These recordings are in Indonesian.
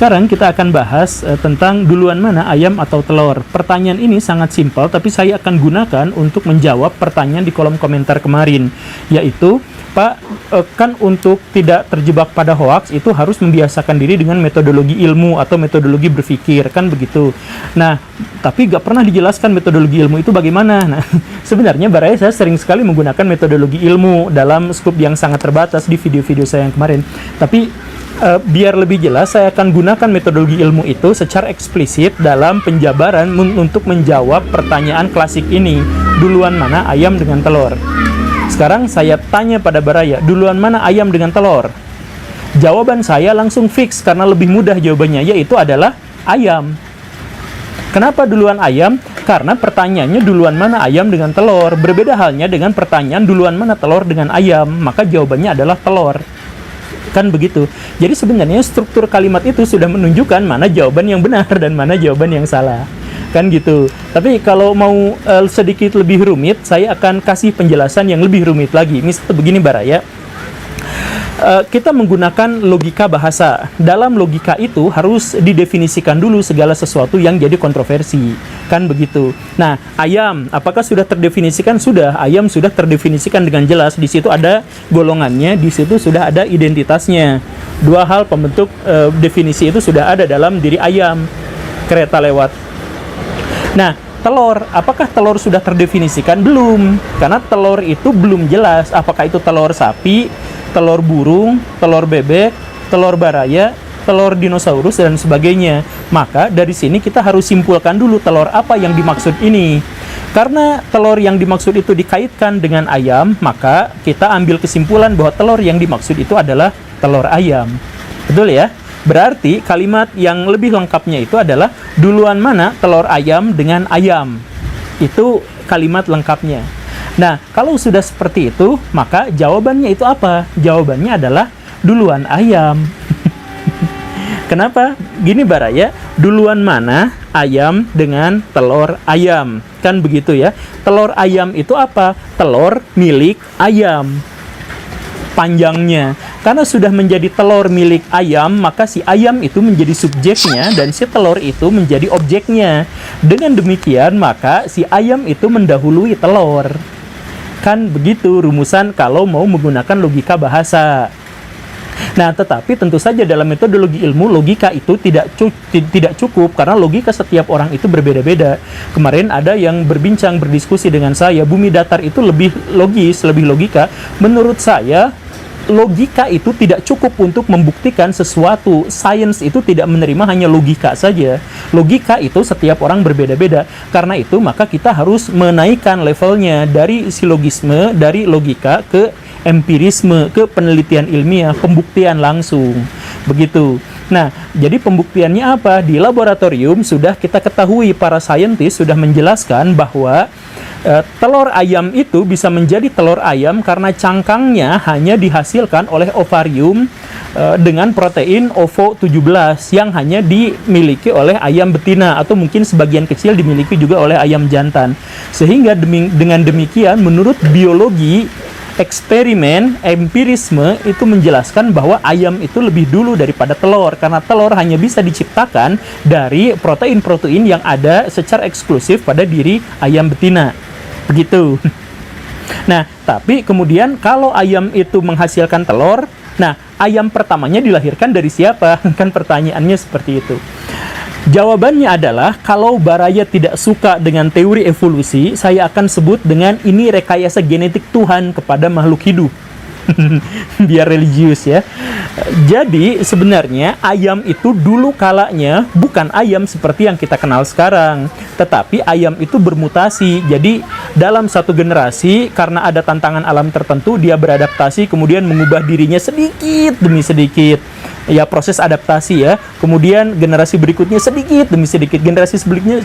Sekarang kita akan bahas tentang duluan mana ayam atau telur. Pertanyaan ini sangat simpel, tapi saya akan gunakan untuk menjawab pertanyaan di kolom komentar kemarin, yaitu, Pak, kan untuk tidak terjebak pada hoaks itu harus membiasakan diri dengan metodologi ilmu atau metodologi berpikir, kan begitu. Nah, tapi nggak pernah dijelaskan metodologi ilmu itu bagaimana. Nah, sebenarnya Baraya saya sering sekali menggunakan metodologi ilmu dalam skup yang sangat terbatas di video-video saya yang kemarin. Tapi biar lebih jelas, saya akan gunakan metodologi ilmu itu secara eksplisit dalam penjabaran untuk menjawab pertanyaan klasik ini. Duluan mana ayam dengan telur? Sekarang saya tanya pada Baraya, duluan mana ayam dengan telur? Jawaban saya langsung fix karena lebih mudah jawabannya, yaitu adalah ayam. Kenapa duluan ayam? Karena pertanyaannya duluan mana ayam dengan telur. Berbeda halnya dengan pertanyaan duluan mana telur dengan ayam, maka jawabannya adalah telur. Kan begitu. Jadi sebenarnya struktur kalimat itu sudah menunjukkan mana jawaban yang benar dan mana jawaban yang salah. Kan gitu. Tapi kalau mau sedikit lebih rumit, saya akan kasih penjelasan yang lebih rumit lagi. Misalnya begini Baraya. Kita menggunakan logika bahasa. Dalam logika itu harus didefinisikan dulu segala sesuatu yang jadi kontroversi. Kan begitu. Nah, ayam, apakah sudah terdefinisikan? Sudah. Ayam sudah terdefinisikan dengan jelas. Di situ ada golongannya, di situ sudah ada identitasnya. Dua hal pembentuk definisi itu sudah ada dalam diri ayam. Kereta lewat. Nah, telur, apakah telur sudah terdefinisikan? Belum. Karena telur itu belum jelas. Apakah itu telur sapi, telur burung, telur bebek, telur baraya, telur dinosaurus, dan sebagainya. Maka dari sini kita harus simpulkan dulu telur apa yang dimaksud ini. Karena telur yang dimaksud itu dikaitkan dengan ayam, maka kita ambil kesimpulan bahwa telur yang dimaksud itu adalah telur ayam. Betul ya? Berarti kalimat yang lebih lengkapnya itu adalah duluan mana telur ayam dengan ayam. Itu kalimat lengkapnya. Nah, kalau sudah seperti itu, maka jawabannya itu apa? Jawabannya adalah duluan ayam. Kenapa? Gini Baraya, duluan mana ayam dengan telur ayam? Kan begitu ya. Telur ayam itu apa? Telur milik ayam. Panjangnya. Karena sudah menjadi telur milik ayam, maka si ayam itu menjadi subjeknya dan si telur itu menjadi objeknya. Dengan demikian, maka si ayam itu mendahului telur. Kan begitu rumusan kalau mau menggunakan logika bahasa. Nah, tetapi tentu saja dalam metodologi ilmu, logika itu tidak cukup karena logika setiap orang itu berbeda-beda. Kemarin ada yang berdiskusi dengan saya, bumi datar itu lebih logis, lebih logika. Menurut saya, logika itu tidak cukup untuk membuktikan sesuatu. Sains itu tidak menerima hanya logika saja. Logika itu setiap orang berbeda-beda. Karena itu maka kita harus menaikkan levelnya dari silogisme, dari logika ke empirisme, ke penelitian ilmiah, pembuktian langsung. Begitu. Nah, jadi pembuktiannya apa? Di laboratorium sudah kita ketahui, para saintis sudah menjelaskan bahwa telur ayam itu bisa menjadi telur ayam karena cangkangnya hanya dihasilkan oleh ovarium dengan protein OVO17 yang hanya dimiliki oleh ayam betina atau mungkin sebagian kecil dimiliki juga oleh ayam jantan. Sehingga dengan demikian menurut biologi, eksperimen, empirisme itu menjelaskan bahwa ayam itu lebih dulu daripada telur karena telur hanya bisa diciptakan dari protein-protein yang ada secara eksklusif pada diri ayam betina. Begitu. Nah, tapi kemudian kalau ayam itu menghasilkan telur, nah, ayam pertamanya dilahirkan dari siapa? Kan pertanyaannya seperti itu. Jawabannya adalah, kalau Baraya tidak suka dengan teori evolusi, saya akan sebut dengan ini rekayasa genetik Tuhan kepada makhluk hidup. Biar religius ya. Jadi sebenarnya ayam itu dulu kalanya bukan ayam seperti yang kita kenal sekarang, tetapi ayam itu bermutasi. Jadi dalam satu generasi karena ada tantangan alam tertentu, dia beradaptasi kemudian mengubah dirinya sedikit demi sedikit. Ya, proses adaptasi ya. Kemudian generasi berikutnya sedikit demi sedikit, generasi sebelumnya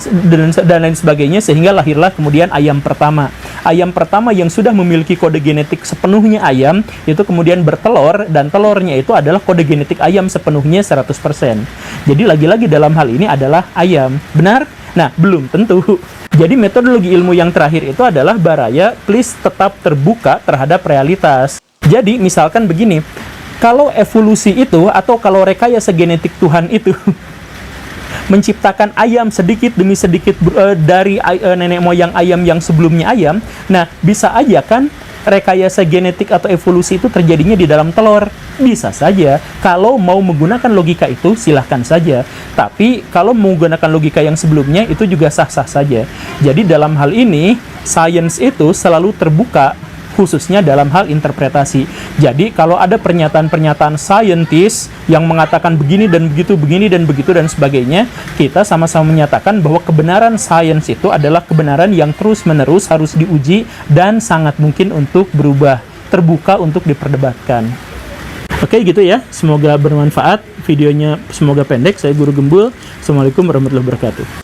dan lain sebagainya, sehingga lahirlah kemudian ayam pertama. Ayam pertama yang sudah memiliki kode genetik sepenuhnya ayam, itu kemudian bertelur, dan telurnya itu adalah kode genetik ayam sepenuhnya 100%. Jadi lagi-lagi dalam hal ini adalah ayam. Benar? Nah, belum tentu. Jadi metodologi ilmu yang terakhir itu adalah Baraya, please tetap terbuka terhadap realitas. Jadi misalkan begini, Kalau evolusi itu, atau kalau rekayasa genetik Tuhan itu menciptakan ayam sedikit demi sedikit dari nenek moyang ayam yang sebelumnya ayam, nah bisa aja kan rekayasa genetik atau evolusi itu terjadinya di dalam telur. Bisa saja. Kalau mau menggunakan logika itu, silahkan saja. Tapi kalau menggunakan logika yang sebelumnya, itu juga sah-sah saja. Jadi dalam hal ini, sains itu selalu terbuka, khususnya dalam hal interpretasi. Jadi kalau ada pernyataan-pernyataan saintis yang mengatakan begini dan begitu dan sebagainya, kita sama-sama menyatakan bahwa kebenaran sains itu adalah kebenaran yang terus-menerus harus diuji dan sangat mungkin untuk berubah, terbuka untuk diperdebatkan. Oke, gitu ya. Semoga bermanfaat. Videonya semoga pendek. Saya Guru Gembul. Assalamualaikum warahmatullahi wabarakatuh.